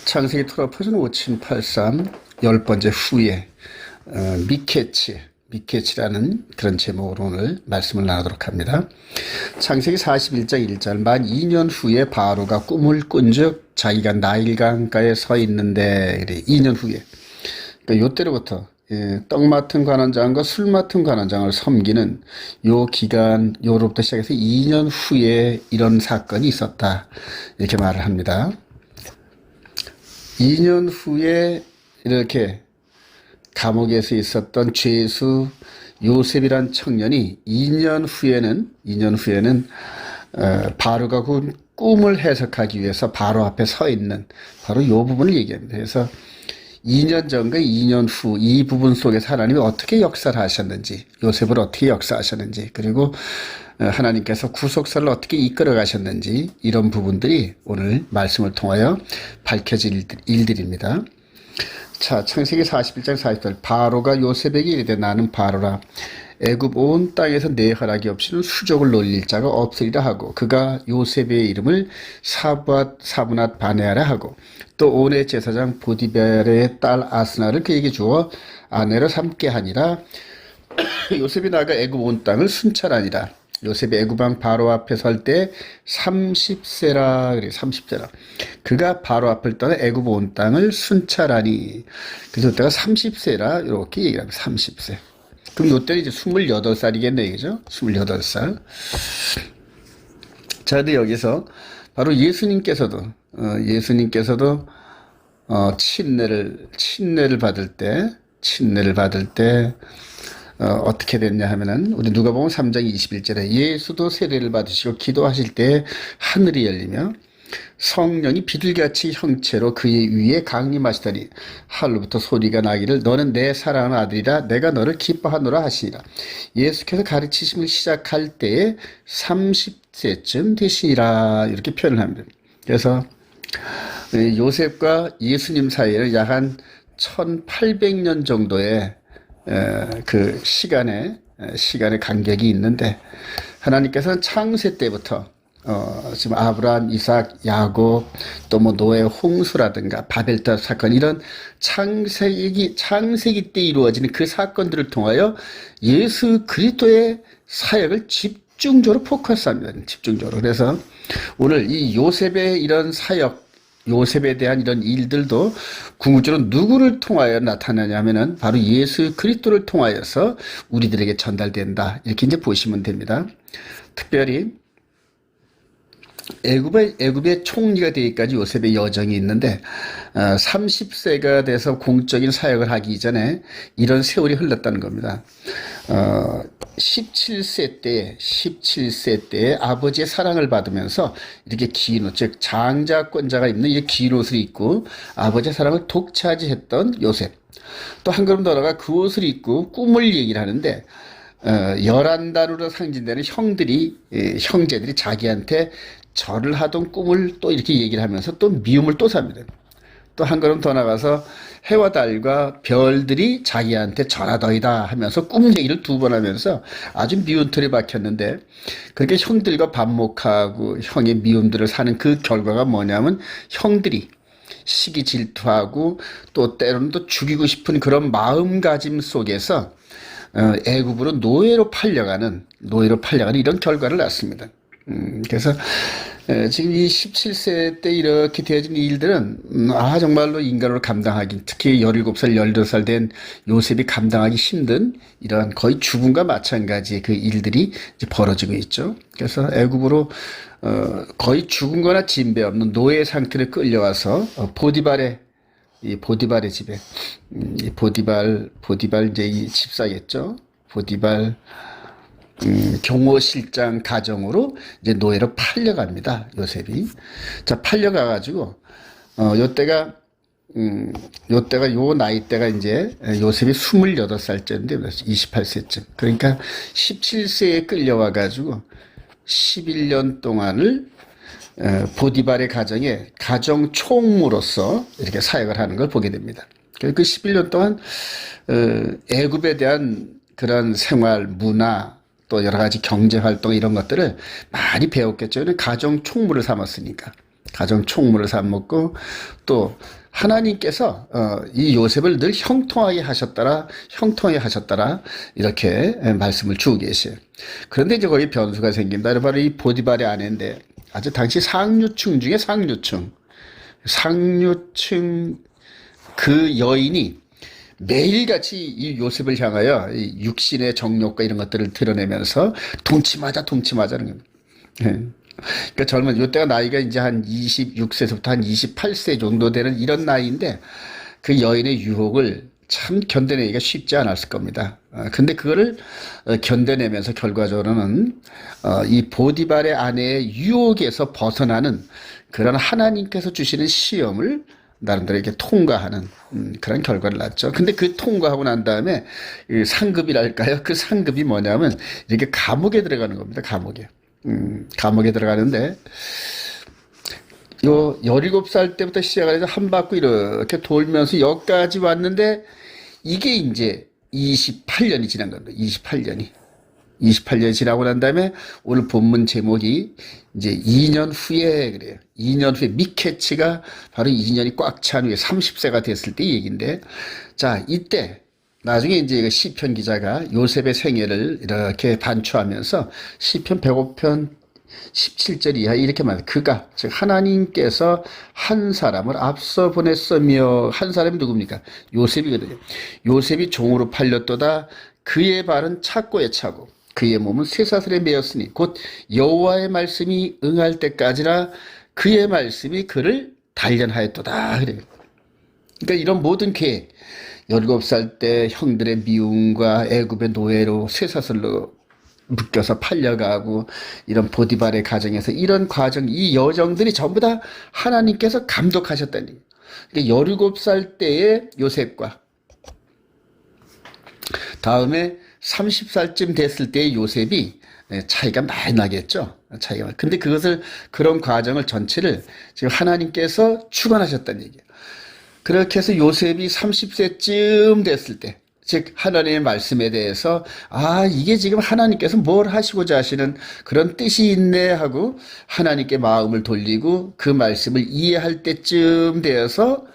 창세기 토라 퍼즐 5783 10번째 후에 미케치라는 그런 제목으로 오늘 말씀을 나누도록 합니다. 창세기 41장 1절 만 2년 후에 바로가 꿈을 꾼즉 자기가 나일강가에 서 있는데 그래, 2년 후에 그러니까 요때로부터 떡 맡은 관원장과 술 맡은 관원장을 섬기는 요 기간 요로부터 시작해서 2년 후에 이런 사건이 있었다 이렇게 말을 합니다. 2년 후에 이렇게 감옥에서 있었던 죄수 요셉이란 청년이 2년 후에는 바로가 그 꿈을 해석하기 위해서 바로 앞에 서 있는 바로 이 부분을 얘기합니다. 그래서 2년 전과 2년 후 이 부분 속에서 하나님이 어떻게 역사를 하셨는지, 요셉을 어떻게 역사하셨는지, 그리고 하나님께서 구속사를 어떻게 이끌어 가셨는지 이런 부분들이 오늘 말씀을 통하여 밝혀질 일들입니다. 자, 창세기 41장 40절 바로가 요셉에게 이르되 나는 바로라 애굽 온 땅에서 내 허락이 없이는 수족을 놀릴 자가 없으리라 하고 그가 요셉의 이름을 사브낫 바네아라 하고 또 온의 제사장 보디벨의 딸 아스나를 그에게 주어 아내로 삼게 하니라. 요셉이 나가 애굽 온 땅을 순찰하니라. 요셉이 애굽왕 바로 앞에 설 때 30세라 그래 30세라 그가 바로 앞을 떠나 애굽 온 땅을 순찰하니 그래서 그때가 30세라 이렇게 얘기를 합니다. 30세. 그럼 요때는 이제 28살이겠네 그죠? 28살. 자, 근데 여기서 바로 예수님께서도 친례를 받을 때 어떻게 됐냐 하면은 우리 누가복음 3장 21절에 예수도 세례를 받으시고 기도하실 때 하늘이 열리며 성령이 비둘기같이 형체로 그의 위에 강림하시더니 하늘로부터 소리가 나기를 너는 내 사랑하는 아들이라 내가 너를 기뻐하노라 하시니라. 예수께서 가르치심을 시작할 때에 30세쯤 되시니라 이렇게 표현을 합니다. 그래서 요셉과 예수님 사이에는 약 한 1800년 정도의 그 시간의 간격이 있는데 하나님께서는 창세 때부터 지금 아브라함, 이삭, 야곱, 또 뭐 노예 홍수라든가 바벨탑 사건 이런 창세기 때 이루어지는 그 사건들을 통하여 예수 그리스도의 사역을 집중적으로 포커스합니다. 집중적으로. 그래서 오늘 이 요셉의 이런 사역 요셉에 대한 이런 일들도 궁극적으로 누구를 통하여 나타나냐면은 바로 예수 그리스도를 통하여서 우리들에게 전달된다. 이렇게 이제 보시면 됩니다. 특별히 애굽의 총리가 되기까지 요셉의 여정이 있는데 30세가 돼서 공적인 사역을 하기 전에 이런 세월이 흘렀다는 겁니다. 17세 때에 아버지의 사랑을 받으면서 이렇게 긴 옷, 즉 장자권자가 입는 이 긴 옷을 입고 아버지의 사랑을 독차지했던 요셉. 또 한 걸음 더 나아가 그 옷을 입고 꿈을 얘기를 하는데 11단으로 상징되는 형제들이 자기한테 절을 하던 꿈을 또 이렇게 얘기를 하면서 또 미움을 또 삽니다. 또 한 걸음 더 나가서 해와 달과 별들이 자기한테 절하더이다 하면서 꿈 얘기를 2번 하면서 아주 미운 틀에 박혔는데 그렇게 형들과 반목하고 형의 미움들을 사는 그 결과가 뭐냐면 형들이 시기 질투하고 또 때로는 또 죽이고 싶은 그런 마음가짐 속에서 애굽으로 노예로 팔려가는 이런 결과를 낳습니다. 그래서 지금 이 17세 때 이렇게 되어진 일들은 정말로 인간으로 감당하기 특히 17살, 18살 된 요셉이 감당하기 힘든 이러한 거의 죽음과 마찬가지의 그 일들이 이제 벌어지고 있죠. 그래서 애굽으로 거의 죽은 거나 진배 없는 노예 상태로 끌려와서 보디발의 집에 보디발 이제 이 집사겠죠. 보디발 경호실장 가정으로 이제 노예로 팔려갑니다. 요셉이. 자, 팔려가가지고, 요때가 요 나이대가 이제 요셉이 28살째인데, 28세쯤. 그러니까 17세에 끌려와가지고 11년 동안을 보디발의 가정에 가정 총무로서 이렇게 사역을 하는 걸 보게 됩니다. 그 11년 동안, 애굽에 대한 그런 생활, 문화, 또 여러 가지 경제 활동 이런 것들을 많이 배웠겠죠. 가정 총무를 삼았으니까. 가정 총무를 삼았고 또 하나님께서 이 요셉을 늘 형통하게 하셨더라 이렇게 말씀을 주고 계세요. 그런데 이제 거기 변수가 생깁니다. 바로 이 보디발의 아내인데 아주 당시 상류층 중에 상류층 그 여인이 매일같이 이 요셉을 향하여 이 육신의 정욕과 이런 것들을 드러내면서 둥치마자는 겁니다. 예. 그러니까 젊은 요때가 나이가 이제 한 26세부터 한 28세 정도 되는 이런 나이인데 그 여인의 유혹을 참 견뎌내기가 쉽지 않았을 겁니다. 근데 그거를 견뎌내면서 결과적으로는 이 보디발의 아내의 유혹에서 벗어나는 그런 하나님께서 주시는 시험을 나름대로 이렇게 통과하는 그런 결과를 낳죠. 근데 그 통과하고 난 다음에 그 상급이랄까요? 그 상급이 뭐냐면 이렇게 감옥에 들어가는 겁니다. 감옥에 들어가는데 요 17살 때부터 시작을 해서 한 바퀴 이렇게 돌면서 여기까지 왔는데 이게 이제 28년이 지난 겁니다. 28년이 지나고 난 다음에 오늘 본문 제목이 이제 2년 후에 그래요. 2년 후에 미케치가 바로 2년이 꽉 찬 후에 30세가 됐을 때 얘기인데 자, 이때 나중에 이제 시편 기자가 요셉의 생애를 이렇게 반추하면서 시편 105편 17절 이하 이렇게 말해요. 그가 즉 하나님께서 한 사람을 앞서 보냈으며 한 사람이 누굽니까? 요셉이거든요. 요셉이 종으로 팔렸도다. 그의 발은 착고에 차고 그의 몸은 쇠사슬에 매였으니 곧 여호와의 말씀이 응할 때까지나 그의 말씀이 그를 단련하였도다. 그래요. 그러니까 이런 모든 계획 17살 때 형들의 미움과 애굽의 노예로 쇠사슬로 묶여서 팔려가고 이런 보디발의 가정에서 이런 과정 이 여정들이 전부 다 하나님께서 감독하셨다는 얘기예요. 그러니까 17살 때의 요셉과 다음에 30살쯤 됐을 때의 요셉이 차이가 많이 나겠죠. 근데 그런 과정을 전체를 지금 하나님께서 주관하셨다는 얘기예요. 그렇게 해서 요셉이 30세쯤 됐을 때, 즉 하나님의 말씀에 대해서 이게 지금 하나님께서 뭘 하시고자 하시는 그런 뜻이 있네 하고 하나님께 마음을 돌리고 그 말씀을 이해할 때쯤 되어서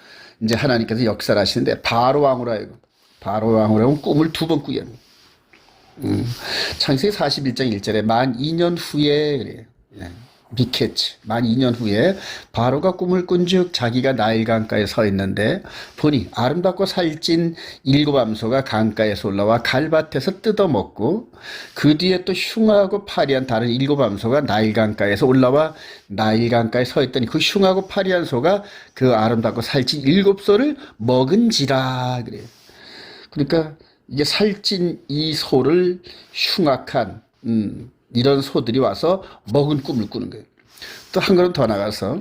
이제 하나님께서 역사를 하시는데 바로 왕으로 하여금 꿈을 2번 꾸게 합니다. 창세기 41장 1절에 만 2년 후에 그래요. 미케치 만 2년 후에 바로가 꿈을 꾼즉 자기가 나일 강가에 서 있는데 보니 아름답고 살찐 7암소가 강가에서 올라와 갈밭에서 뜯어먹고 그 뒤에 또 흉하고 파리한 다른 7암소가 나일 강가에서 올라와 나일 강가에 서 있더니 그 흉하고 파리한 소가 그 아름답고 살찐 7소를 먹은지라 그래요. 그러니까 이게 살찐 이 소를 흉악한 이런 소들이 와서 먹은 꿈을 꾸는 거예요. 또 한 걸음 더 나가서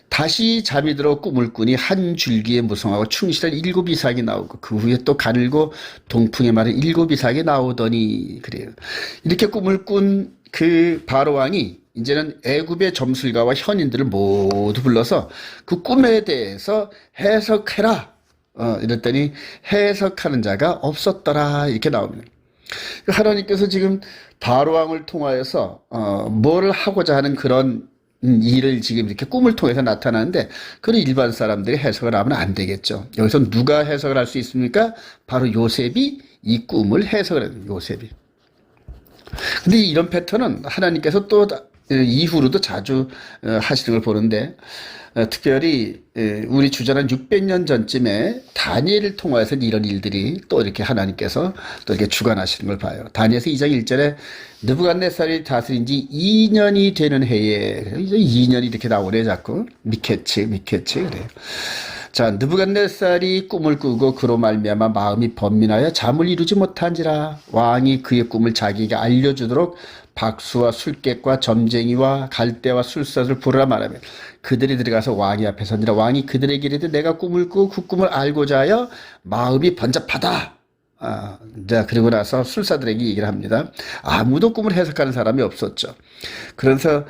다시 잠이 들어 꿈을 꾸니 한 줄기에 무성하고 충실한 7 이삭이 나오고 그 후에 또 가늘고 동풍에 마른 7 이삭이 나오더니 그래요. 이렇게 꿈을 꾼 그 바로 왕이 이제는 애굽의 점술가와 현인들을 모두 불러서 그 꿈에 대해서 해석해라. 이랬더니 해석하는 자가 없었더라 이렇게 나옵니다. 하나님께서 지금 바로왕을 통하여서 뭐를 하고자 하는 그런 일을 지금 이렇게 꿈을 통해서 나타나는데 그런 일반 사람들이 해석을 하면 안 되겠죠. 여기서 누가 해석을 할 수 있습니까? 바로 요셉이 이 꿈을 해석을 해요. 요셉이. 근데 이런 패턴은 하나님께서 또 이후로도 자주 하시는 걸 보는데 특별히 우리 주전 한 600년 전쯤에 다니엘을 통해서 이런 일들이 또 이렇게 하나님께서 또 이렇게 주관하시는 걸 봐요. 다니엘서 2장 1절에 느부갓네살이 다스린 지 2년이 되는 해에 2년이 이렇게 나오네 자꾸 미케치 그래요. 자, 느부갓네살이 꿈을 꾸고 그로 말미암아 마음이 번민하여 잠을 이루지 못한지라 왕이 그의 꿈을 자기에게 알려주도록 박수와 술객과 점쟁이와 갈대와 술사를 부르라 말하며 그들이 들어가서 왕이 앞에 선지라 왕이 그들에게 이르되 내가 꿈을 꾸고 그 꿈을 알고자 하여 마음이 번잡하다. 자, 그리고 나서 술사들에게 얘기를 합니다. 아무도 꿈을 해석하는 사람이 없었죠. 그래서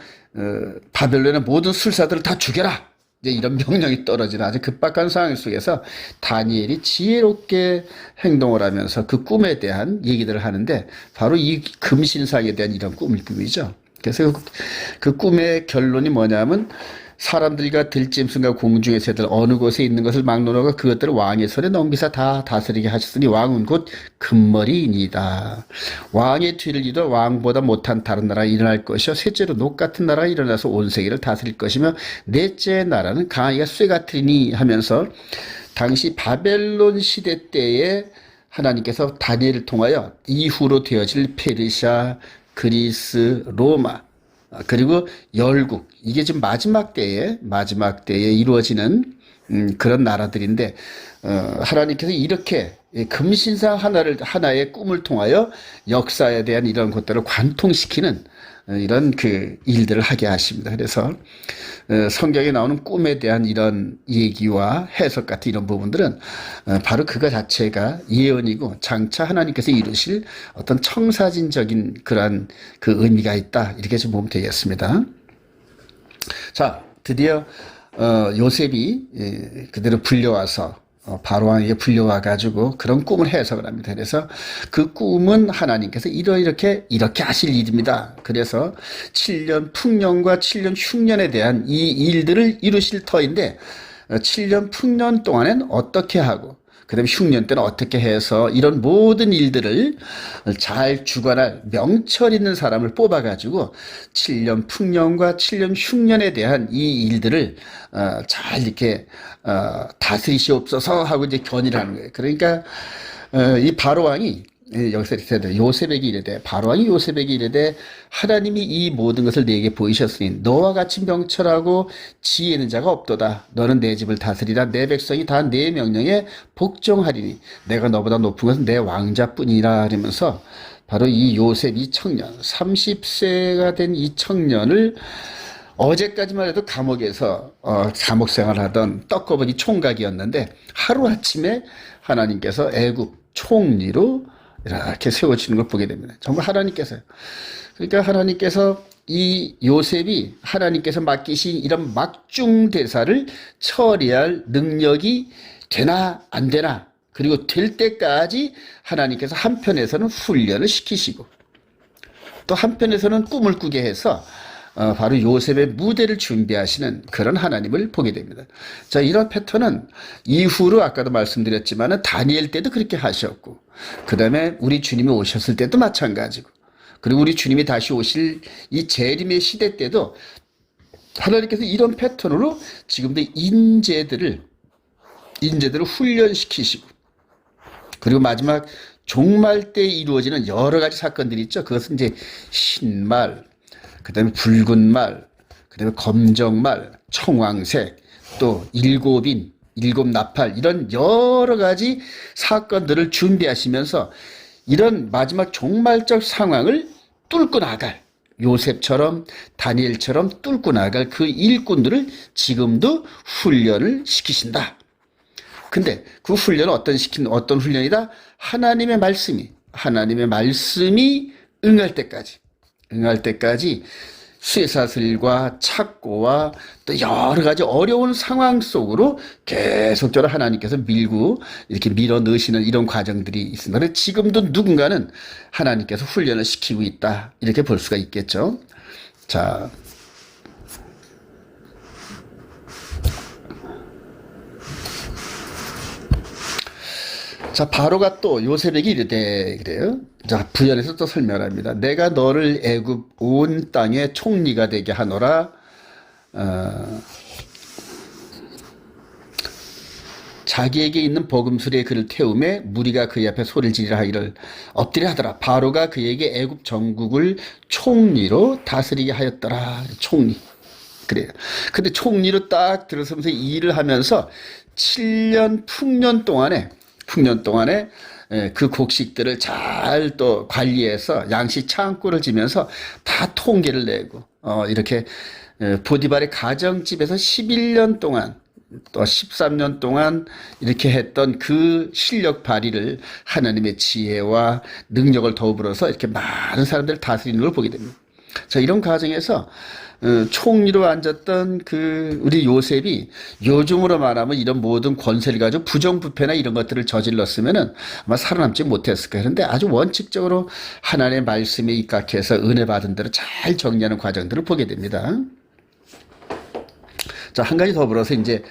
바벨론의 모든 술사들을 다 죽여라. 이제 이런 명령이 떨어지는 아주 급박한 상황 속에서 다니엘이 지혜롭게 행동을 하면서 그 꿈에 대한 얘기들을 하는데 바로 이 금신상에 대한 이런 꿈이죠. 그래서 그 꿈의 결론이 뭐냐면 사람들과 들짐승과 공중의 새들 어느 곳에 있는 것을 막론하고 그것들을 왕의 손에 넘기사 다 다스리게 하셨으니 왕은 곧 금머리이니이다. 왕의 뒤를 이어 왕보다 못한 다른 나라가 일어날 것이요 셋째로 녹 같은 나라가 일어나서 온 세계를 다스릴 것이며 넷째 나라는 강아지가 쇠 같으리니 하면서 당시 바벨론 시대 때에 하나님께서 다니엘을 통하여 이후로 되어질 페르시아, 그리스, 로마 그리고 열국 이게 지금 마지막 때에 이루어지는 그런 나라들인데 하나님께서 이렇게 금신상 하나의 꿈을 통하여 역사에 대한 이런 것들을 관통시키는 이런 그 일들을 하게 하십니다. 그래서 성경에 나오는 꿈에 대한 이런 얘기와 해석 같은 이런 부분들은 바로 그거 자체가 예언이고 장차 하나님께서 이루실 어떤 청사진적인 그러한 그 의미가 있다. 이렇게 좀 보면 되겠습니다. 자, 드디어 요셉이 그대로 불려와서 바로 왕에게 불려와 가지고 그런 꿈을 해석을 합니다. 그래서 그 꿈은 하나님께서 이렇게 하실 일입니다. 그래서 7년 풍년과 7년 흉년에 대한 이 일들을 이루실 터인데 7년 풍년 동안엔 어떻게 하고 그다음에 흉년 때는 어떻게 해서 이런 모든 일들을 잘 주관할 명철 있는 사람을 뽑아가지고 7년 풍년과 7년 흉년에 대한 이 일들을 잘 이렇게 다스리시옵소서 하고 이제 견의를 하는 거예요. 그러니까 이 바로 왕이 여기서 이렇게 요셉에게 이르되 바로 왕이 요셉에게 이르되 하나님이 이 모든 것을 내게 보이셨으니 너와 같이 명철하고 지혜 있는 자가 없도다. 너는 내 집을 다스리라. 내 백성이 다 내 명령에 복종하리니 내가 너보다 높은 것은 내 왕자뿐이라. 하면서 바로 이 요셉 이 청년 30세가 된 이 청년을 어제까지만 해도 감옥에서 감옥 생활하던 떡거북이 총각이었는데 하루아침에 하나님께서 애굽 총리로 이렇게 세워지는 걸 보게 됩니다. 정말 하나님께서요. 그러니까 하나님께서 이 요셉이 하나님께서 맡기신 이런 막중대사를 처리할 능력이 되나 안 되나 그리고 될 때까지 하나님께서 한편에서는 훈련을 시키시고 또 한편에서는 꿈을 꾸게 해서 바로 요셉의 무대를 준비하시는 그런 하나님을 보게 됩니다. 자, 이런 패턴은 이후로 아까도 말씀드렸지만 다니엘 때도 그렇게 하셨고 그 다음에 우리 주님이 오셨을 때도 마찬가지고 그리고 우리 주님이 다시 오실 이 재림의 시대 때도 하나님께서 이런 패턴으로 지금도 인재들을 훈련시키시고 그리고 마지막 종말 때 이루어지는 여러 가지 사건들이 있죠. 그것은 이제 흰말 그 다음에 붉은 말, 그 다음에 검정말, 청황색, 또 일곱인, 일곱나팔 이런 여러 가지 사건들을 준비하시면서 이런 마지막 종말적 상황을 뚫고 나갈 요셉처럼 다니엘처럼 뚫고 나갈 그 일꾼들을 지금도 훈련을 시키신다. 근데 그 훈련은 어떤 훈련이다? 하나님의 말씀이 응할 때까지 쇠사슬과 착고와 또 여러 가지 어려운 상황 속으로 계속적으로 하나님께서 이렇게 밀어 넣으시는 이런 과정들이 있습니다. 그래서 지금도 누군가는 하나님께서 훈련을 시키고 있다. 이렇게 볼 수가 있겠죠. 자. 자, 바로가 또 요셉에게 이르되 그래요. 자, 부연에서 또 설명합니다. 내가 너를 애굽 온 땅의 총리가 되게 하노라. 자기에게 있는 버금술에 그를 태우매 무리가 그의 앞에 소리를 지르라 하기를 엎드려 하더라. 바로가 그에게 애굽 전국을 총리로 다스리게 하였더라. 총리. 그래요. 근데 총리로 딱 들어서면서 일을 하면서 7년 풍년 동안에 그 곡식들을 잘 또 관리해서 양식 창고를 지면서 다 통계를 내고 이렇게 보디발의 가정집에서 11년 동안 또 13년 동안 이렇게 했던 그 실력 발휘를 하나님의 지혜와 능력을 더불어서 이렇게 많은 사람들을 다스리는 걸 보게 됩니다. 자, 이런 과정에서 총리로 앉았던 그 우리 요셉이 요즘으로 말하면 이런 모든 권세를 가지고 부정부패나 이런 것들을 저질렀으면은 아마 살아남지 못했을 거예요. 그런데 아주 원칙적으로 하나님의 말씀에 입각해서 은혜 받은 대로 잘 정리하는 과정들을 보게 됩니다. 자, 한 가지 더불어서 이제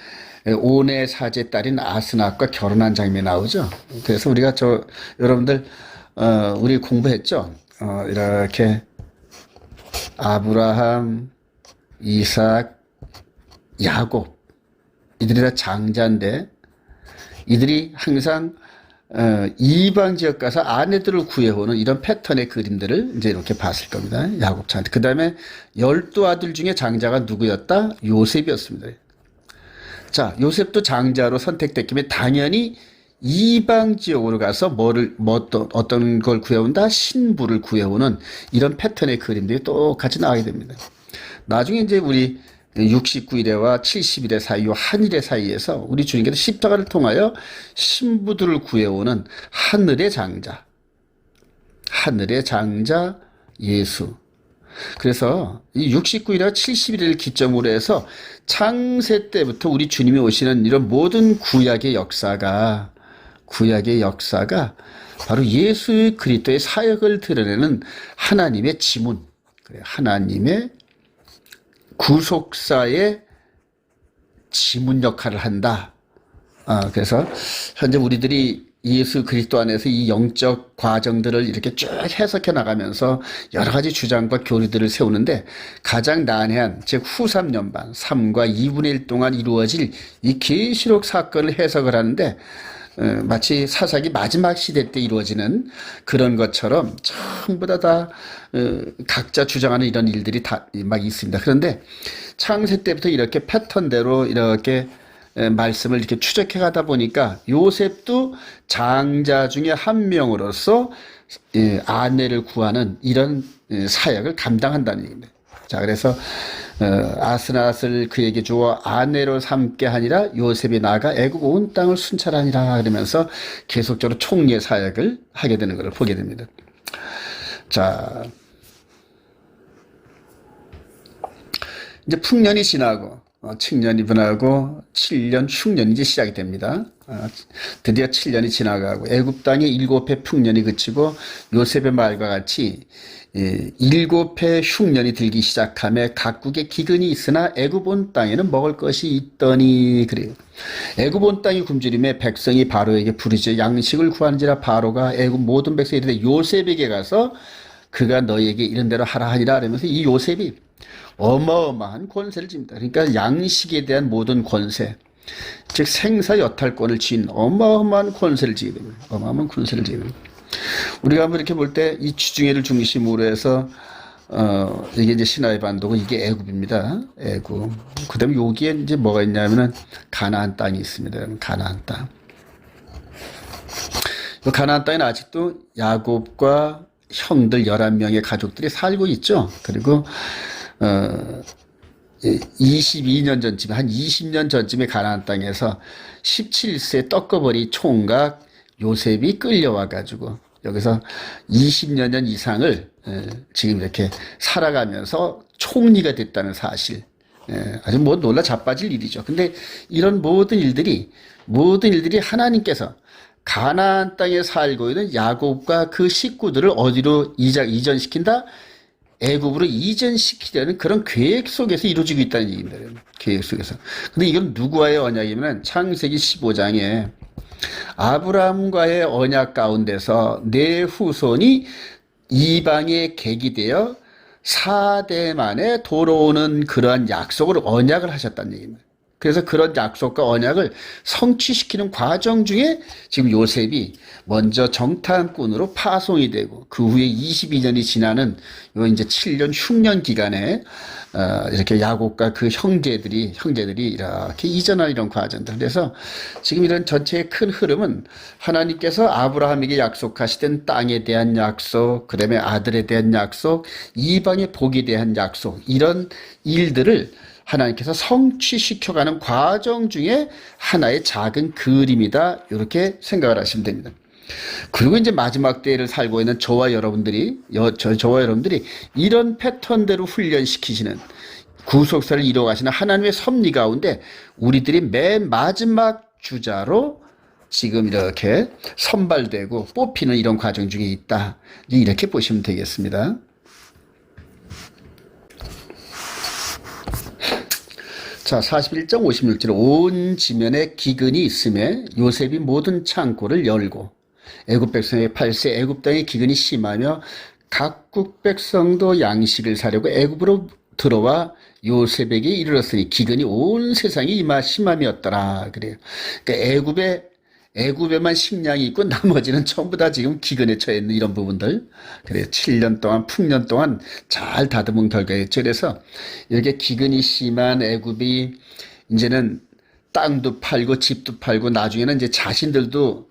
온의 사제 딸인 아스낙과 결혼한 장면이 나오죠. 그래서 우리가 여러분들, 우리 공부했죠. 이렇게 아브라함, 이삭, 야곱, 이들이 다 장자인데, 이들이 항상 이방 지역 가서 아내들을 구해오는 이런 패턴의 그림들을 이제 이렇게 봤을 겁니다. 야곱 장자. 그 다음에 12아들 중에 장자가 누구였다? 요셉이었습니다. 자, 요셉도 장자로 선택됐기에 당연히 이방 지역으로 가서 어떤 걸 구해온다? 신부를 구해오는 이런 패턴의 그림들이 똑같이 나오게 됩니다. 나중에 이제 우리 69일에와 70일의 사이, 요 한일의 사이에서 우리 주님께서 십자가를 통하여 신부들을 구해오는 하늘의 장자 예수. 그래서 이 69일과 70일을 기점으로 해서 창세 때부터 우리 주님이 오시는 이런 모든 구약의 역사가 바로 예수 그리스도의 사역을 드러내는 하나님의 지문, 하나님의 구속사의 지문 역할을 한다. 그래서 현재 우리들이 예수 그리스도 안에서 이 영적 과정들을 이렇게 쭉 해석해 나가면서 여러 가지 주장과 교리들을 세우는데 가장 난해한 즉 후 3년반 3과 2분의 1 동안 이루어질 이 계시록 사건을 해석을 하는데 마치 사사기 마지막 시대 때 이루어지는 그런 것처럼 전부 다 각자 주장하는 이런 일들이 다 막 있습니다. 그런데 창세 때부터 이렇게 패턴대로 이렇게 말씀을 이렇게 추적해 가다 보니까 요셉도 장자 중에 한 명으로서 아내를 구하는 이런 사역을 감당한다는 얘기입니다. 자, 그래서 아스낫을 그에게 주어 아내로 삼게 하니라 요셉이 나가 애굽 온 땅을 순찰하니라 그러면서 계속적으로 총리의 사역을 하게 되는 것을 보게 됩니다. 자, 이제 풍년이 지나고 칙년이 지나고 7년 흉년이 이제 시작이 됩니다. 드디어 7년이 지나가고 애굽 땅에 7해 풍년이 그치고 요셉의 말과 같이 7해 흉년이 들기 시작하며 각국의 기근이 있으나 애굽 온 땅에는 먹을 것이 있더니 그래요. 애굽 온 땅이 굶주림에 백성이 바로에게 부르짖어 양식을 구하는지라 바로가 애굽 모든 백성이 이르되 요셉에게 가서 그가 너희에게 이런 대로 하라 하니라 하면서 이 요셉이 어마어마한 권세를 줍니다. 그러니까 양식에 대한 모든 권세, 즉 생사 여탈권을 쥔 어마어마한 권세를 지게 됩니다. 어마어마한 권세를 지게 됩니다. 우리가 한번 이렇게 볼 때 이 지중해를 중심으로 해서 이게 이제 시나이 반도고 이게 애굽입니다. 애굽. 그다음에 여기에 이제 뭐가 있냐면은 가나안 땅이 있습니다. 가나안 땅. 이 가나안 땅에는 아직도 야곱과 형들 11명의 가족들이 살고 있죠. 그리고 22년 전쯤, 한 20년 전쯤에 가나안 땅에서 17세 떡거벌이 총각 요셉이 끌려와가지고 여기서 20여 년 이상을 지금 이렇게 살아가면서 총리가 됐다는 사실. 아주 뭐 놀라 자빠질 일이죠. 근데 이런 모든 일들이 하나님께서 가나안 땅에 살고 있는 야곱과 그 식구들을 어디로 이전시킨다? 애굽으로 이전시키려는 그런 계획 속에서 이루어지고 있다는 얘기입니다. 계획 속에서. 근데 이건 누구와의 언약이면 창세기 15장에 아브라함과의 언약 가운데서 내 후손이 이방의 객이 되어 4대 만에 돌아오는 그러한 약속을 언약을 하셨다는 얘기입니다. 그래서 그런 약속과 언약을 성취시키는 과정 중에 지금 요셉이 먼저 정탐꾼으로 파송이 되고 그 후에 22년이 지나는 요 이제 7년 흉년 기간에 이렇게 야곱과 그 형제들이 이렇게 이전하는 이런 과정들. 그래서 지금 이런 전체의 큰 흐름은 하나님께서 아브라함에게 약속하시던 땅에 대한 약속, 그다음에 아들에 대한 약속, 이방의 복에 대한 약속, 이런 일들을 하나님께서 성취시켜가는 과정 중에 하나의 작은 그림이다. 이렇게 생각을 하시면 됩니다. 그리고 이제 마지막 때를 살고 있는 저와 여러분들이 이런 패턴대로 훈련시키시는 구속사를 이루어가시는 하나님의 섭리 가운데 우리들이 맨 마지막 주자로 지금 이렇게 선발되고 뽑히는 이런 과정 중에 있다. 이렇게 보시면 되겠습니다. 자, 41장 56절 온 지면에 기근이 있음에 요셉이 모든 창고를 열고 애굽 백성의 팔세 애굽 땅의 기근이 심하며 각국 백성도 양식을 사려고 애굽으로 들어와 요셉에게 이르렀으니 기근이 온 세상에 심함이었더라 그래요. 그러니까 애굽에만 식량이 있고 나머지는 전부 다 지금 기근에 처해 있는 이런 부분들. 그래요. 7년 동안 풍년 동안 잘 다듬은 결과였죠. 그래서 이렇게 기근이 심한 애굽이 이제는 땅도 팔고 집도 팔고 나중에는 이제 자신들도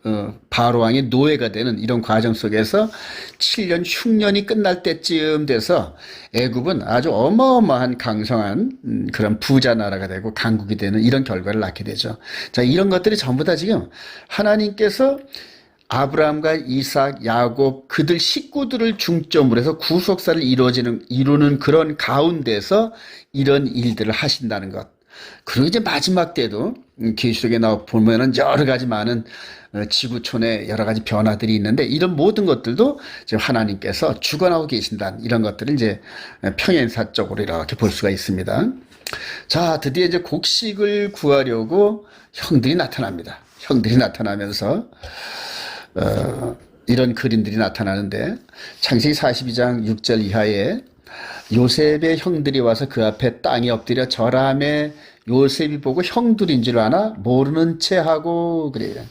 바로 왕의 노예가 되는 이런 과정 속에서 7년 흉년이 끝날 때쯤 돼서 애굽은 아주 어마어마한 강성한 그런 부자 나라가 되고 강국이 되는 이런 결과를 낳게 되죠. 자, 이런 것들이 전부 다 지금 하나님께서 아브라함과 이삭, 야곱 그들 식구들을 중점으로 해서 구속사를 이루는 그런 가운데서 이런 일들을 하신다는 것. 그리고 이제 마지막 때도 계시록에 나와 보면은 여러 가지 많은 지구촌의 여러 가지 변화들이 있는데 이런 모든 것들도 지금 하나님께서 주관하고 계신다는 이런 것들을 이제 평행사적으로 이렇게 볼 수가 있습니다. 자, 드디어 이제 곡식을 구하려고 형들이 나타납니다. 형들이 나타나면서 이런 그림들이 나타나는데 창세기 42장 6절 이하에 요셉의 형들이 와서 그 앞에 땅에 엎드려 절하매 요셉이 보고 형들인 줄 아나 모르는 채 하고 그래요.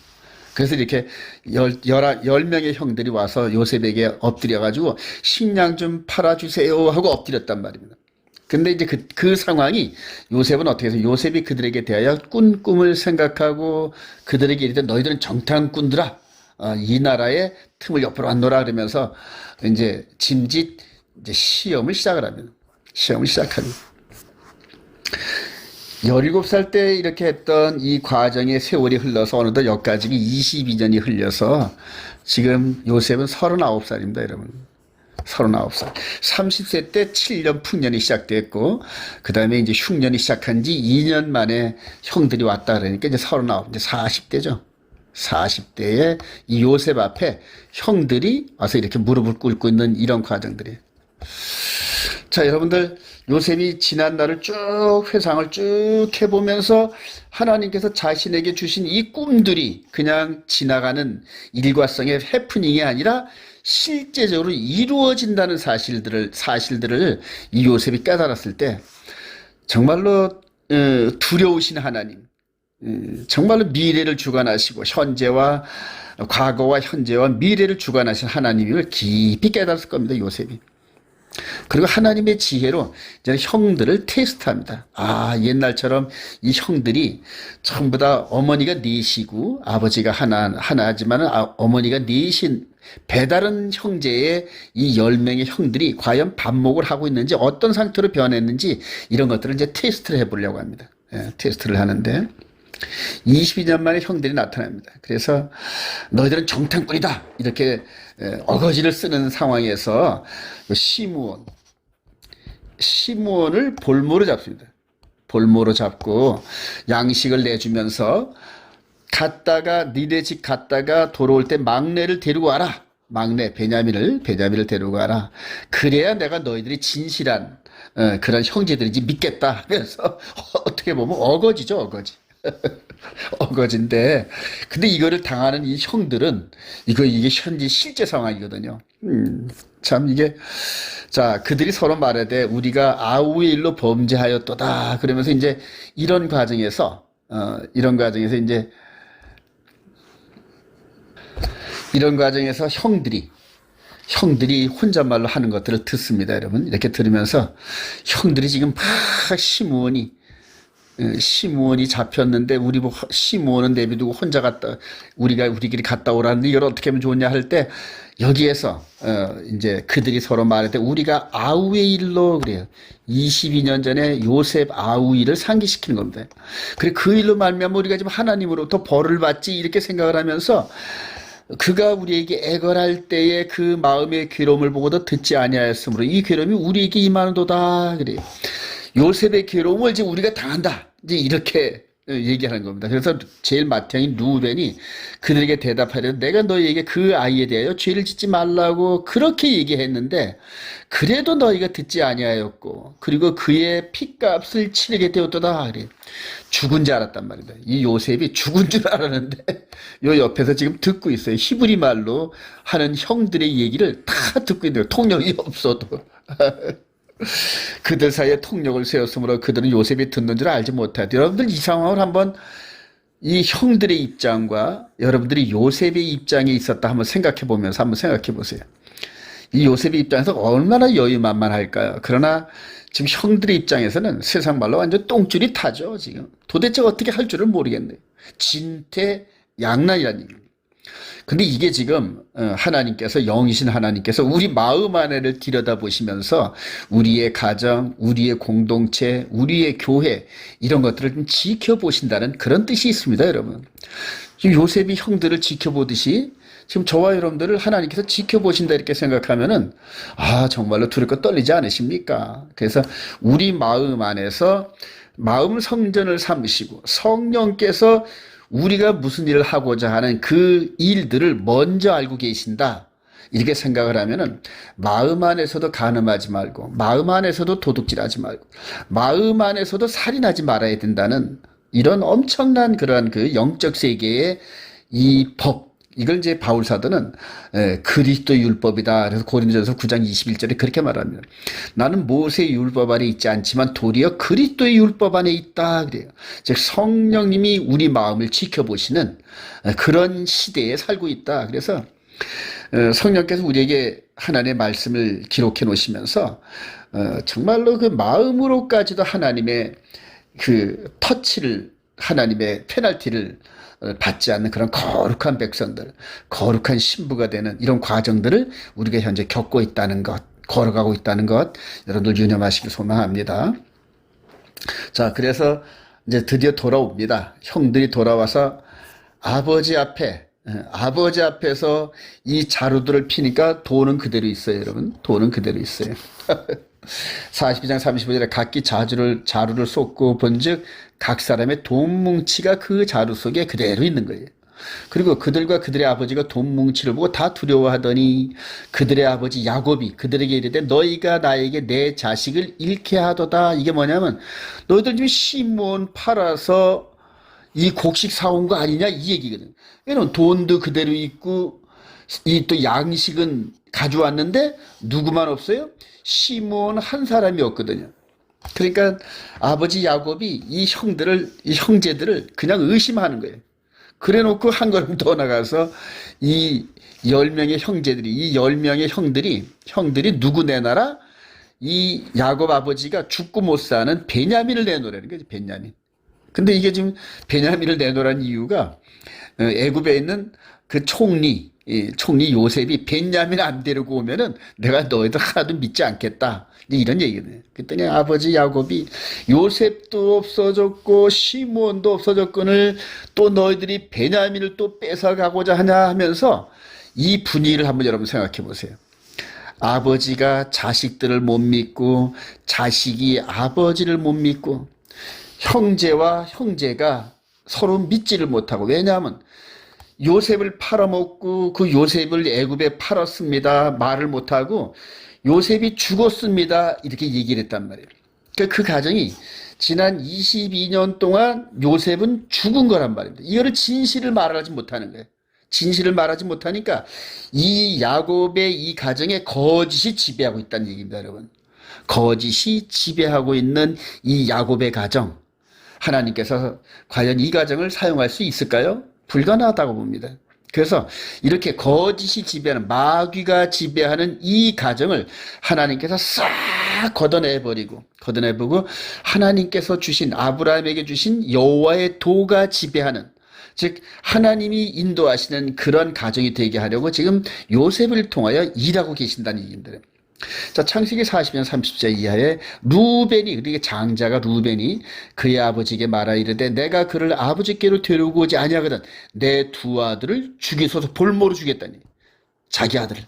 그래서 이렇게 10명의 형들이 와서 요셉에게 엎드려가지고 식량 좀 팔아주세요 하고 엎드렸단 말입니다. 근데 이제 그 상황이 요셉은 어떻게 해서 요셉이 그들에게 대하여 꾼 꿈을 생각하고 그들에게 이르되 너희들은 정탐꾼들아 이 나라의 틈을 옆으로 왔노라 그러면서 이제 짐짓 이제 시험을 시작을 합니다. 시험을 시작합니다. 17살 때 이렇게 했던 이 과정의 세월이 흘러서 어느덧 여기까지 22년이 흘려서 지금 요셉은 39살입니다, 여러분. 39살. 30세 때 7년 풍년이 시작됐고, 그 다음에 이제 흉년이 시작한 지 2년 만에 형들이 왔다 그러니까 이제 39, 이제 40대죠. 40대에 이 요셉 앞에 형들이 와서 이렇게 무릎을 꿇고 있는 이런 과정들이. 자, 여러분들 요셉이 지난 날을 쭉 회상을 쭉 해보면서 하나님께서 자신에게 주신 이 꿈들이 그냥 지나가는 일과성의 해프닝이 아니라 실제적으로 이루어진다는 사실들을 이 요셉이 깨달았을 때 정말로 두려우신 하나님, 정말로 미래를 주관하시고 현재와 과거와 현재와 미래를 주관하신 하나님을 깊이 깨달았을 겁니다, 요셉이. 그리고 하나님의 지혜로 이제 형들을 테스트합니다. 아, 옛날처럼 이 형들이 전부 다 어머니가 넷이고 아버지가 하나지만 어머니가 넷인 배다른 형제의 이 10명의 형들이 과연 반목을 하고 있는지 어떤 상태로 변했는지 이런 것들을 이제 테스트를 해보려고 합니다. 테스트를 하는데 22년 만에 형들이 나타납니다. 그래서 너희들은 정탐꾼이다 이렇게 어거지를 쓰는 상황에서 시므온을 볼모로 잡습니다. 볼모로 잡고 양식을 내주면서 니네 집 갔다가 돌아올 때 막내를 데리고 와라. 막내 베냐민을 데리고 와라. 그래야 내가 너희들이 진실한 그런 형제들인지 믿겠다. 그래서 어떻게 보면 어거지죠, 어거지. 어거지인데 근데 이거를 당하는 이 형들은 이게 현재 실제 상황이거든요. 참 이게 자 그들이 서로 말하되 우리가 아우의 일로 범죄하였도다 그러면서 이제 이런 과정에서 형들이 혼잣말로 하는 것들을 듣습니다, 여러분. 이렇게 들으면서 형들이 지금 막 시므온이 잡혔는데 시므온은 내비두고 혼자 우리끼리 갔다 오라는데 이걸 어떻게 하면 좋냐 할 때 여기에서 이제 그들이 서로 말할 때 우리가 아우의 일로 그래요. 22년 전에 요셉 아우이를 상기시키는 겁니다. 그리고 그 일로 말미암아 우리가 지금 하나님으로부터 벌을 받지 이렇게 생각을 하면서 그가 우리에게 애걸할 때의 그 마음의 괴로움을 보고도 듣지 아니하였으므로 이 괴로움이 우리에게 임하는도다 그래요. 요셉의 괴로움을 이제 우리가 당한다. 이제 이렇게 얘기하는 겁니다. 그래서 제일 맏형인 루벤이 그들에게 대답하려 내가 너희에게 그 아이에 대하여 죄를 짓지 말라고 그렇게 얘기했는데 그래도 너희가 듣지 아니하였고 그리고 그의 핏값을 치르게 되었도다. 그래. 죽은 줄 알았단 말이다. 이 요셉이 죽은 줄 알았는데 요 옆에서 지금 듣고 있어요. 히브리 말로 하는 형들의 얘기를 다 듣고 있는 거예요. 통역이 없어도. 그들 사이에 통역을 세웠으므로 그들은 요셉이 듣는 줄 알지 못하였다. 여러분들 이 상황을 한번 이 형들의 입장과 여러분들이 요셉의 입장에 있었다 한번 생각해 보면서 한번 생각해 보세요. 이 요셉의 입장에서 얼마나 여유만만할까요? 그러나 지금 형들의 입장에서는 세상 말로 완전 똥줄이 타죠. 지금 도대체 어떻게 할 줄을 모르겠네요. 진퇴양난이라는 얘기입니다. 근데 이게 지금 하나님께서 영이신 하나님께서 우리 마음 안에를 들여다보시면서 우리의 가정, 우리의 공동체, 우리의 교회 이런 것들을 좀 지켜보신다는 그런 뜻이 있습니다. 여러분. 요셉이 형들을 지켜보듯이 지금 저와 여러분들을 하나님께서 지켜보신다 이렇게 생각하면은 정말로 두렵고 떨리지 않으십니까? 그래서 우리 마음 안에서 마음 성전을 삼으시고 성령께서 우리가 무슨 일을 하고자 하는 그 일들을 먼저 알고 계신다. 이렇게 생각을 하면은 마음 안에서도 간음하지 말고 마음 안에서도 도둑질하지 말고 마음 안에서도 살인하지 말아야 된다는 이런 엄청난 그러한 그 영적 세계의 이 법, 이걸 이제 바울 사도는 그리스도 율법이다. 그래서 고린도전서 9장 21절에 그렇게 말합니다. 나는 모세의 율법 안에 있지 않지만 도리어 그리스도의 율법 안에 있다. 그래요. 즉 성령님이 우리 마음을 지켜보시는 그런 시대에 살고 있다. 그래서 성령께서 우리에게 하나님의 말씀을 기록해 놓으시면서 정말로 그 마음으로까지도 하나님의 그 터치를 하나님의 페널티를 받지 않는 그런 거룩한 백성들, 거룩한 신부가 되는 이런 과정들을 우리가 현재 겪고 있다는 것, 걸어가고 있다는 것, 여러분들 유념하시길 소망합니다. 자, 그래서 이제 드디어 돌아옵니다. 형들이 돌아와서 아버지 앞에서 이 자루들을 피니까 돈은 그대로 있어요, 여러분. 돈은 그대로 있어요. 42장 35절에 각기 자루를 쏟고 본즉 각 사람의 돈 뭉치가 그 자루 속에 그대로 있는 거예요. 그리고 그들과 그들의 아버지가 돈 뭉치를 보고 다 두려워하더니 그들의 아버지 야곱이 그들에게 이르되 너희가 나에게 내 자식을 잃게 하도다. 이게 뭐냐면 너희들 지금 시몬 팔아서 이 곡식 사온 거 아니냐 이 얘기거든. 왜냐면 돈도 그대로 있고 이 또 양식은 가져왔는데 누구만 없어요? 시몬 한 사람이 없거든요. 그러니까 아버지 야곱이 이 형제들을 그냥 의심하는 거예요. 그래 놓고 한 걸음 더 나가서 이 10명의 형제들이, 이 10명의 형들이 누구 내놔라? 이 야곱 아버지가 죽고 못 사는 베냐민을 내놓으라는 거죠, 베냐민. 근데 이게 지금 베냐민을 내놓으라는 이유가 애굽에 있는 그 총리 요셉이 베냐민 안 데리고 오면은 내가 너희들 하나도 믿지 않겠다. 이런 얘기네. 그랬더니 아버지 야곱이 요셉도 없어졌고 시몬도 없어졌거늘 또 너희들이 베냐민을 또 뺏어가고자 하냐 하면서 이 분위기를 한번 여러분 생각해 보세요. 아버지가 자식들을 못 믿고 자식이 아버지를 못 믿고 형제와 형제가 서로 믿지를 못하고 왜냐하면 요셉을 팔아먹고 그 요셉을 애굽에 팔았습니다. 말을 못하고 요셉이 죽었습니다. 이렇게 얘기를 했단 말이에요. 그러니까 그 가정이 지난 22년 동안 요셉은 죽은 거란 말입니다. 이거를 진실을 말하지 못하는 거예요. 진실을 말하지 못하니까 이 야곱의 이 가정에 거짓이 지배하고 있다는 얘기입니다, 여러분. 거짓이 지배하고 있는 이 야곱의 가정. 하나님께서 과연 이 가정을 사용할 수 있을까요? 불가능하다고 봅니다. 그래서 이렇게 거짓이 지배하는 마귀가 지배하는 이 가정을 하나님께서 싹 걷어내버리고 하나님께서 주신 아브라함에게 주신 여호와의 도가 지배하는 즉 하나님이 인도하시는 그런 가정이 되게 하려고 지금 요셉을 통하여 일하고 계신다는 얘기입니다. 자, 창세기 40년 30절 이하에 루벤이 그러니까 장자가 루벤이 그의 아버지에게 말하 이르되 내가 그를 아버지께로 데리고 오지 아니하거든 내 두 아들을 죽이소서 볼모로 주겠다니 자기 아들을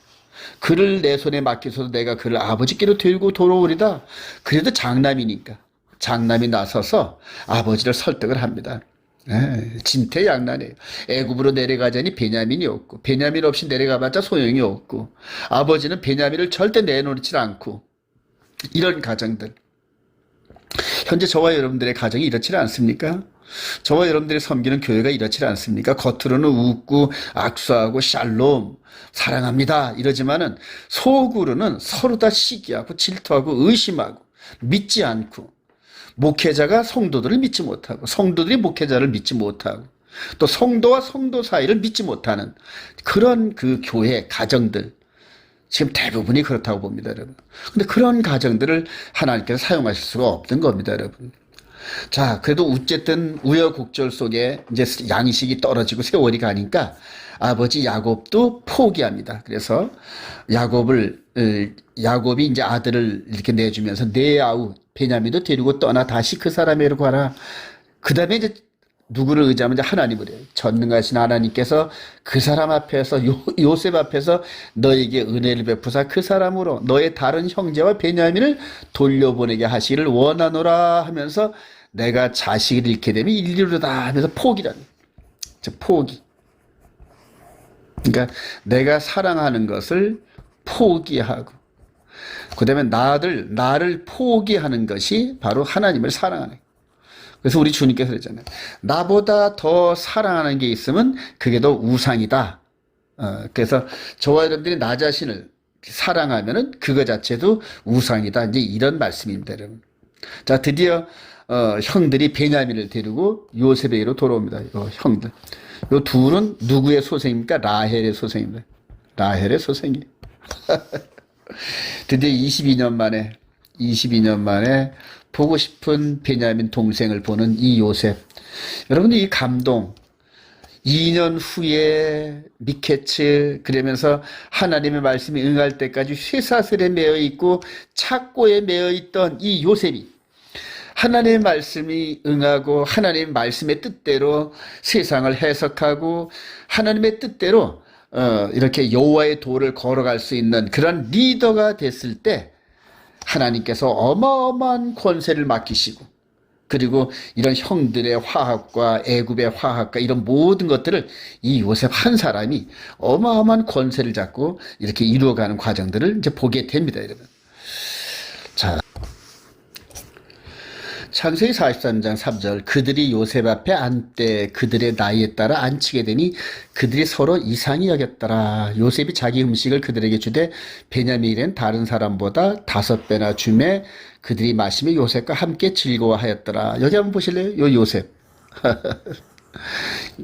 그를 내 손에 맡기소서 내가 그를 아버지께로 데리고 돌아오리다. 그래도 장남이니까 장남이 나서서 아버지를 설득을 합니다. 진퇴양난이에요. 애굽으로 내려가자니 베냐민이 없고, 베냐민 없이 내려가봤자 소용이 없고, 아버지는 베냐민을 절대 내놓지 않고, 이런 가정들. 현재 저와 여러분들의 가정이 이렇지 않습니까? 저와 여러분들이 섬기는 교회가 이렇지 않습니까? 겉으로는 웃고 악수하고 샬롬 사랑합니다 이러지만은 속으로는 서로 다 시기하고 질투하고 의심하고 믿지 않고, 목회자가 성도들을 믿지 못하고 성도들이 목회자를 믿지 못하고 또 성도와 성도 사이를 믿지 못하는 그런 그 교회 가정들, 지금 대부분이 그렇다고 봅니다, 여러분. 근데 그런 가정들을 하나님께서 사용하실 수가 없는 겁니다, 여러분. 자, 그래도 어쨌든 우여곡절 속에 이제 양식이 떨어지고 세월이 가니까 아버지 야곱도 포기합니다. 그래서 야곱이 이제 아들을 이렇게 내주면서 내 아우 베냐민도 데리고 떠나 다시 그 사람에게로 가라. 그 다음에 이제 누구를 의지하면 이제 하나님을 해요. 전능하신 하나님께서 그 사람 앞에서 요셉 앞에서 너에게 은혜를 베푸사 그 사람으로 너의 다른 형제와 베냐민을 돌려보내게 하시기를 원하노라 하면서 내가 자식을 잃게 되면 인류로다 하면서 포기라는, 즉 포기. 그러니까 내가 사랑하는 것을 포기하고 그 다음에 나를 포기하는 것이 바로 하나님을 사랑하는 거예요. 그래서 우리 주님께서 그랬잖아요. 나보다 더 사랑하는 게 있으면 그게 더 우상이다. 그래서 저와 여러분들이 나 자신을 사랑하면은 그거 자체도 우상이다. 이제 이런 말씀입니다, 여러분. 자, 드디어 형들이 베냐민을 데리고 요셉에게로 돌아옵니다. 형들. 요 둘은 누구의 소생입니까? 라헬의 소생입니다. 라헬의 소생이에요. 드디어 22년 만에 보고 싶은 베냐민 동생을 보는 이 요셉. 여러분들 이 감동. 2년 후에 미케츠 그러면서 하나님의 말씀이 응할 때까지 쇠사슬에 매여 있고 착고에 매여 있던 이 요셉이 하나님의 말씀이 응하고 하나님의 말씀의 뜻대로 세상을 해석하고 하나님의 뜻대로 이렇게 여호와의 도를 걸어갈 수 있는 그런 리더가 됐을 때 하나님께서 어마어마한 권세를 맡기시고 그리고 이런 형들의 화합과 애굽의 화합과 이런 모든 것들을 이 요셉 한 사람이 어마어마한 권세를 잡고 이렇게 이루어가는 과정들을 이제 보게 됩니다, 여러분. 자, 창세기 43장 3절 그들이 요셉 앞에 앉되 그들의 나이에 따라 앉히게 되니 그들이 서로 이상히 여겼더라. 요셉이 자기 음식을 그들에게 주되 베냐민은 다른 사람보다 5배나 주매 그들이 마시며 요셉과 함께 즐거워하였더라. 여기 한번 보실래요? 요 요셉.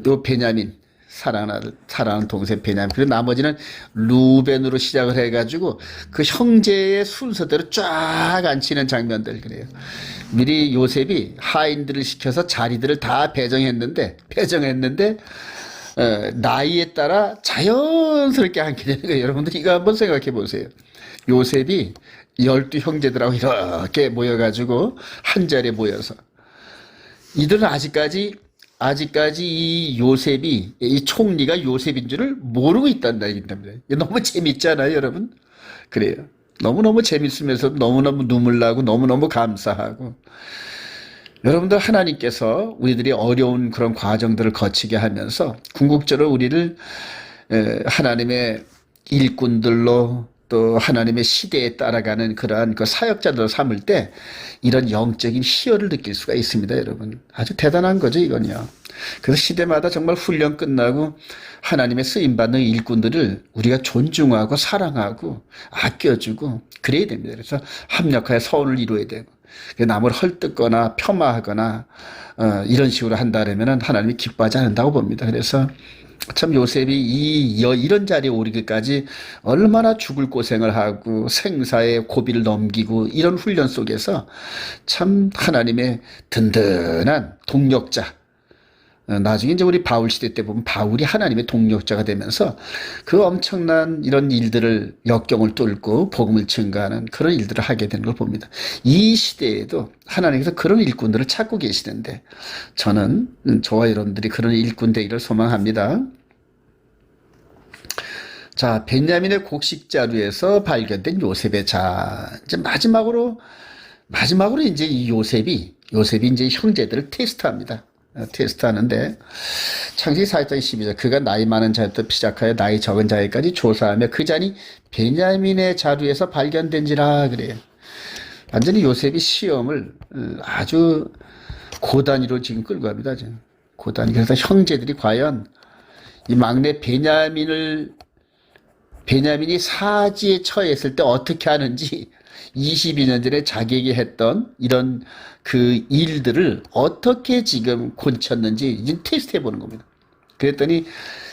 요 베냐민. 사랑하는 동생 베냐민. 그리고 나머지는 루벤으로 시작을 해가지고 그 형제의 순서대로 쫙 앉히는 장면들 그래요. 미리 요셉이 하인들을 시켜서 자리들을 다 배정했는데 나이에 따라 자연스럽게 앉게 되는 거예요. 여러분들 이거 한번 생각해 보세요. 요셉이 12형제들하고 이렇게 모여가지고 한 자리에 모여서 이들은 아직까지 이 요셉이 이 총리가 요셉인 줄을 모르고 있단다 얘기입니다. 너무 재밌잖아요, 여러분. 그래요. 너무너무 재밌으면서 너무너무 눈물 나고 너무너무 감사하고 여러분들 하나님께서 우리들이 어려운 그런 과정들을 거치게 하면서 궁극적으로 우리를 하나님의 일꾼들로 또 하나님의 시대에 따라가는 그러한 그 사역자들로 삼을 때 이런 영적인 희열을 느낄 수가 있습니다, 여러분. 아주 대단한 거죠, 이건요. 그래서 시대마다 정말 훈련 끝나고 하나님의 쓰임받는 일꾼들을 우리가 존중하고 사랑하고 아껴주고 그래야 됩니다. 그래서 합력하여 서원을 이루어야 되고 남을 헐뜯거나 폄하하거나 이런 식으로 한다면 하나님이 기뻐하지 않는다고 봅니다. 그래서 참 요셉이 이런 자리에 오르기까지 얼마나 죽을 고생을 하고 생사의 고비를 넘기고 이런 훈련 속에서 참 하나님의 든든한 동력자. 나중에 이제 우리 바울 시대 때 보면 바울이 하나님의 동력자가 되면서 그 엄청난 이런 일들을 역경을 뚫고 복음을 증가하는 그런 일들을 하게 되는 걸 봅니다. 이 시대에도 하나님께서 그런 일꾼들을 찾고 계시는데 저는 저와 여러분들이 그런 일꾼 되기를 소망합니다. 자, 베냐민의 곡식 자루에서 발견된 요셉의 자. 이제 마지막으로 마지막으로 이제 이 요셉이 이제 형제들을 테스트합니다. 테스트하는데 창세기 4장 12절 그가 나이 많은 자부터 시작하여 나이 적은 자에까지 조사하며 그 잔이 베냐민의 자루에서 발견된지라 그래요. 완전히 요셉이 시험을 아주 고단위로 지금 끌고 갑니다. 지금. 고단위. 그래서 형제들이 과연 이 막내 베냐민이 사지에 처했을 때 어떻게 하는지 22년 전에 자기에게 했던 이런 그 일들을 어떻게 지금 고쳤는지 이제 테스트 해보는 겁니다. 그랬더니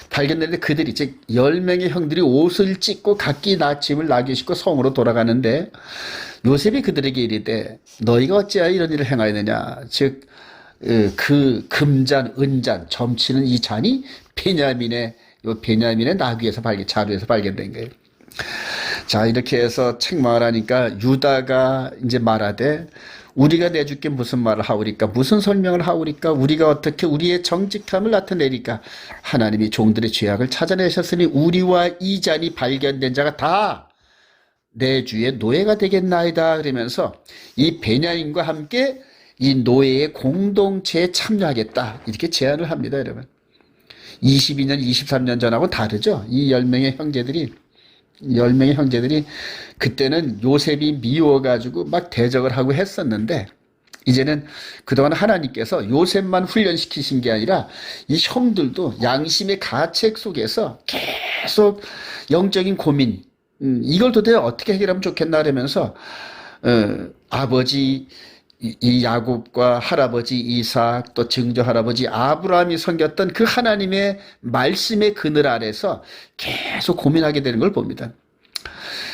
발견되는데 그들이 즉 10명의 형들이 옷을 찢고 각기 나침을 나귀 싣고 성으로 돌아가는데 요셉이 그들에게 이르되 너희가 어찌하여 이런 일을 행하였느냐 즉 그 금잔 은잔 점치는 이 잔이 베냐민의 나귀에서 자루에서 발견된 거예요. 자 이렇게 해서 책망을 하니까 유다가 이제 말하되 우리가 내줄게 무슨 말을 하오리까 무슨 설명을 하오리까 우리가 어떻게 우리의 정직함을 나타내리까 하나님이 종들의 죄악을 찾아내셨으니 우리와 이 잔이 발견된 자가 다 내 주의 노예가 되겠나이다 그러면서 이 베냐민과 함께 이 노예의 공동체에 참여하겠다 이렇게 제안을 합니다. 여러분 22년 23년 전하고 다르죠. 이 10명의 형제들이 그때는 요셉이 미워가지고 막 대적을 하고 했었는데 이제는 그동안 하나님께서 요셉만 훈련시키신 게 아니라 이 형들도 양심의 가책 속에서 계속 영적인 고민 이걸 도대체 어떻게 해결하면 좋겠나 그러면서 아버지 이 야곱과 할아버지 이삭 또 증조 할아버지 아브라함이 섬겼던 그 하나님의 말씀의 그늘 아래서 계속 고민하게 되는 걸 봅니다.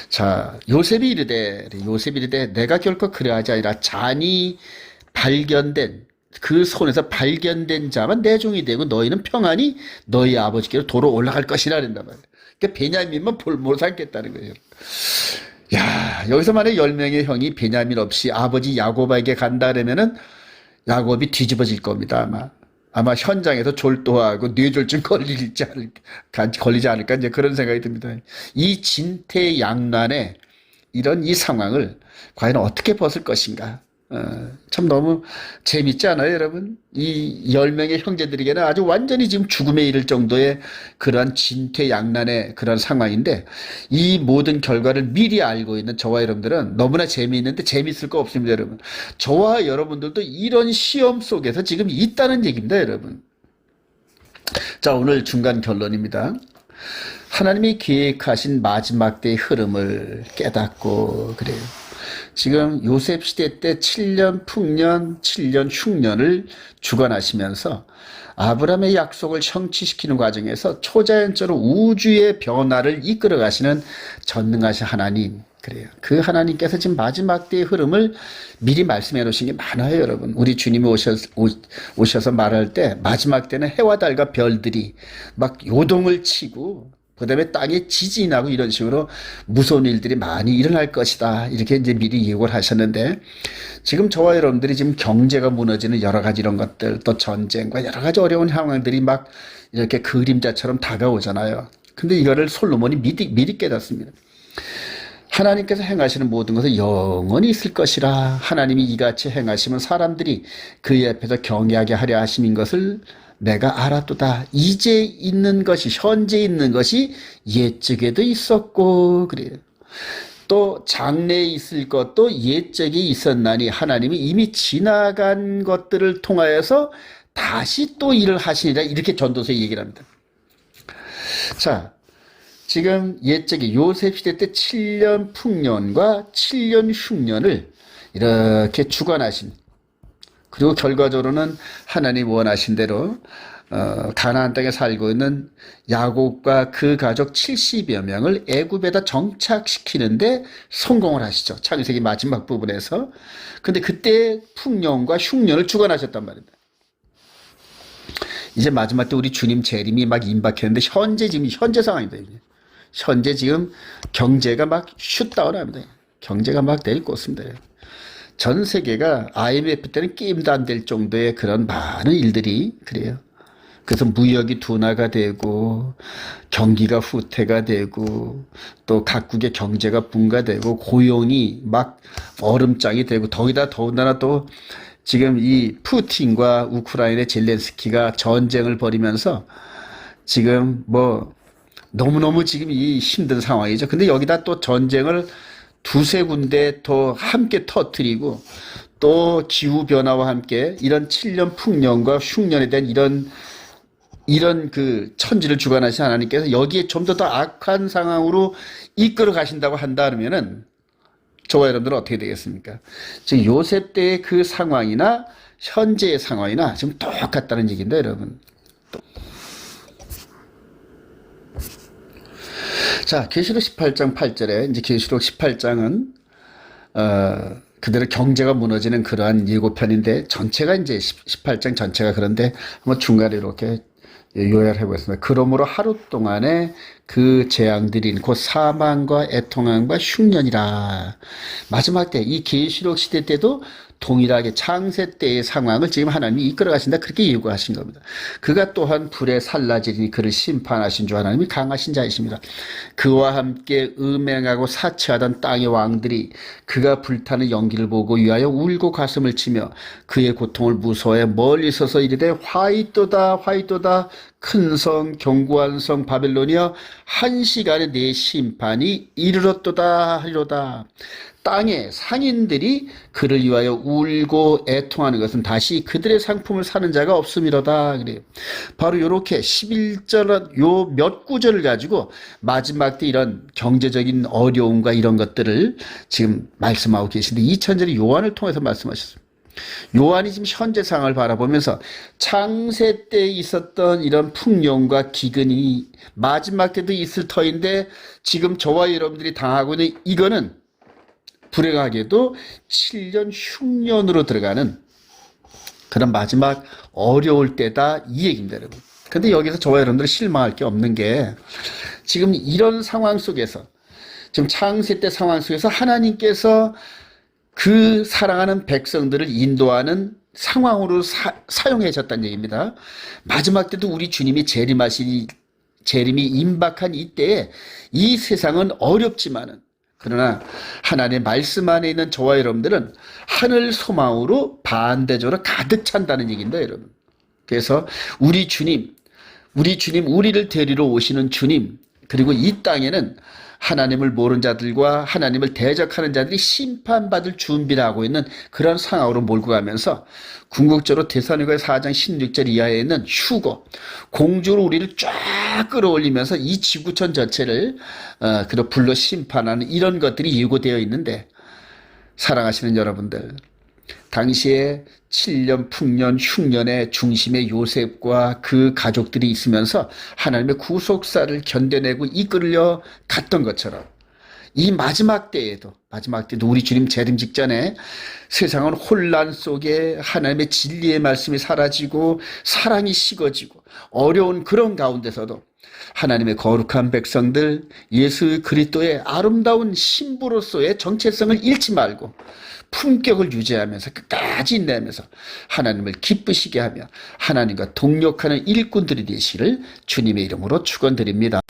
자, 요셉이 이르되 내가 결코 그러하지 아니라 잔이 발견된 그 손에서 발견된 자만 내 종이 되고 너희는 평안히 너희 아버지께로 도로 올라갈 것이라 그런단 말이에요. 그러니까 베냐민만 못 삼겠다는 거예요. 야, 여기서 만약 10명의 형이 베냐민 없이 아버지 야곱에게 간다 그러면은 야곱이 뒤집어질 겁니다. 아마 현장에서 졸도하고 뇌졸중 걸리지 않을까 이제 그런 생각이 듭니다. 이 진퇴양난의 이런 이 상황을 과연 어떻게 벗을 것인가? 참 너무 재밌지 않아요, 여러분? 이 10명의 형제들에게는 아주 완전히 지금 죽음에 이를 정도의 그러한 진퇴양난의 그런 상황인데 이 모든 결과를 미리 알고 있는 저와 여러분들은 너무나 재미있는데 재밌을 거 없습니다, 여러분. 저와 여러분들도 이런 시험 속에서 지금 있다는 얘기입니다, 여러분. 자, 오늘 중간 결론입니다. 하나님이 계획하신 마지막 때의 흐름을 깨닫고 그래요. 지금 요셉 시대 때 7년 풍년, 7년 흉년을 주관하시면서 아브라함의 약속을 성취시키는 과정에서 초자연적으로 우주의 변화를 이끌어 가시는 전능하신 하나님. 그래요. 그 하나님께서 지금 마지막 때의 흐름을 미리 말씀해 놓으신 게 많아요, 여러분. 우리 주님이 오셔서 말할 때 마지막 때는 해와 달과 별들이 막 요동을 치고 그 다음에 땅에 지진이 나고 이런 식으로 무서운 일들이 많이 일어날 것이다. 이렇게 이제 미리 예고를 하셨는데 지금 저와 여러분들이 지금 경제가 무너지는 여러 가지 이런 것들 또 전쟁과 여러 가지 어려운 상황들이 막 이렇게 그림자처럼 다가오잖아요. 근데 이거를 솔로몬이 미리 깨닫습니다. 하나님께서 행하시는 모든 것은 영원히 있을 것이라 하나님이 이같이 행하시면 사람들이 그의 앞에서 경외하게 하려 하심인 것을 내가 알았도다. 이제 있는 것이 현재 있는 것이 옛적에도 있었고 그래요. 또 장래에 있을 것도 옛적에 있었나니 하나님이 이미 지나간 것들을 통하여서 다시 또 일을 하시리라 이렇게 전도서에 얘기를 합니다. 자, 지금 옛적에 요셉 시대 때 7년 풍년과 7년 흉년을 이렇게 주관하신 그리고 결과적으로는 하나님 원하신 대로 가나안 땅에 살고 있는 야곱과 그 가족 70여 명을 애굽에다 정착시키는데 성공을 하시죠. 창세기 마지막 부분에서. 근데 그때 풍년과 흉년을 주관하셨단 말입니다. 이제 마지막 때 우리 주님 재림이 막 임박했는데 현재 상황입니다. 현재 지금 경제가 막 슛다운합니다. 경제가 막 내리꽂습니다. 전 세계가 IMF 때는 게임도 안 될 정도의 그런 많은 일들이 그래요. 그래서 무역이 둔화가 되고 경기가 후퇴가 되고 또 각국의 경제가 붕괴되고 고용이 막 얼음장이 되고 더군다나 또 지금 이 푸틴과 우크라이나의 젤렌스키가 전쟁을 벌이면서 지금 뭐 너무너무 지금 이 힘든 상황이죠. 근데 여기다 또 전쟁을 두세 군데 더 함께 터뜨리고 또 기후변화와 함께 이런 7년 풍년과 흉년에 대한 이런 그 천지를 주관하신 하나님께서 여기에 좀 더 악한 상황으로 이끌어 가신다고 한다 그러면은 저와 여러분들은 어떻게 되겠습니까? 즉 요셉 때의 그 상황이나 현재의 상황이나 지금 똑같다는 얘기인데 여러분. 자, 계시록 18장 8절에 이제 계시록 18장은 그대로 경제가 무너지는 그러한 예고편인데 전체가 이제 18장 전체가 그런데 한번 중간에 이렇게 요약해 보겠습니다. 그러므로 하루 동안에 그 재앙들이 곧 사망과 애통함과 흉년이라. 마지막 때 이 계시록 시대 때도 동일하게 창세 때의 상황을 지금 하나님이 이끌어 가신다 그렇게 예고하신 겁니다. 그가 또한 불에 살라지니 그를 심판하신 주 하나님이 강하신 자이십니다. 그와 함께 음행하고 사치하던 땅의 왕들이 그가 불타는 연기를 보고 위하여 울고 가슴을 치며 그의 고통을 무서워해 멀리 서서 이르되 화이또다 화이또다 큰 성 견고한 성 바벨론이여 한 시간에 내 심판이 이르렀도다 하리로다. 땅의 상인들이 그를 위하여 울고 애통하는 것은 다시 그들의 상품을 사는 자가 없음이로다. 그래요. 바로 이렇게 11절 요 몇 구절을 가지고 마지막 때 이런 경제적인 어려움과 이런 것들을 지금 말씀하고 계신데 2000절에 요한을 통해서 말씀하셨습니다. 요한이 지금 현재 상황을 바라보면서 창세 때 있었던 이런 풍년과 기근이 마지막 때도 있을 터인데 지금 저와 여러분들이 당하고 있는 이거는 불행하게도 7년 흉년으로 들어가는 그런 마지막 어려울 때다 이 얘기입니다, 여러분. 근데 여기서 저와 여러분들이 실망할 게 없는 게 지금 이런 상황 속에서 지금 창세 때 상황 속에서 하나님께서 그 사랑하는 백성들을 인도하는 상황으로 사용하셨다는 얘기입니다. 마지막 때도 우리 주님이 재림이 임박한 이때에 이 세상은 어렵지만은 그러나 하나님의 말씀 안에 있는 저와 여러분들은 하늘 소망으로 반대적으로 가득 찬다는 얘기입니다, 여러분. 그래서 우리 주님, 우리를 데리러 오시는 주님, 그리고 이 땅에는 하나님을 모르는 자들과 하나님을 대적하는 자들이 심판받을 준비를 하고 있는 그런 상황으로 몰고 가면서 궁극적으로 데살로니가 4장 16절 이하에 있는 휴거, 공주로 우리를 쫙 끌어올리면서 이 지구촌 전체를 불러 심판하는 이런 것들이 예고되어 있는데 사랑하시는 여러분들, 당시에 7년 풍년 흉년의 중심에 요셉과 그 가족들이 있으면서 하나님의 구속사를 견뎌내고 이끌려 갔던 것처럼 이 마지막 때도 우리 주님 재림 직전에 세상은 혼란 속에 하나님의 진리의 말씀이 사라지고 사랑이 식어지고 어려운 그런 가운데서도 하나님의 거룩한 백성들 예수 그리스도의 아름다운 신부로서의 정체성을 잃지 말고 품격을 유지하면서 끝까지 인내하면서 하나님을 기쁘시게 하며 하나님과 동역하는 일꾼들이 되시기를 주님의 이름으로 축원드립니다.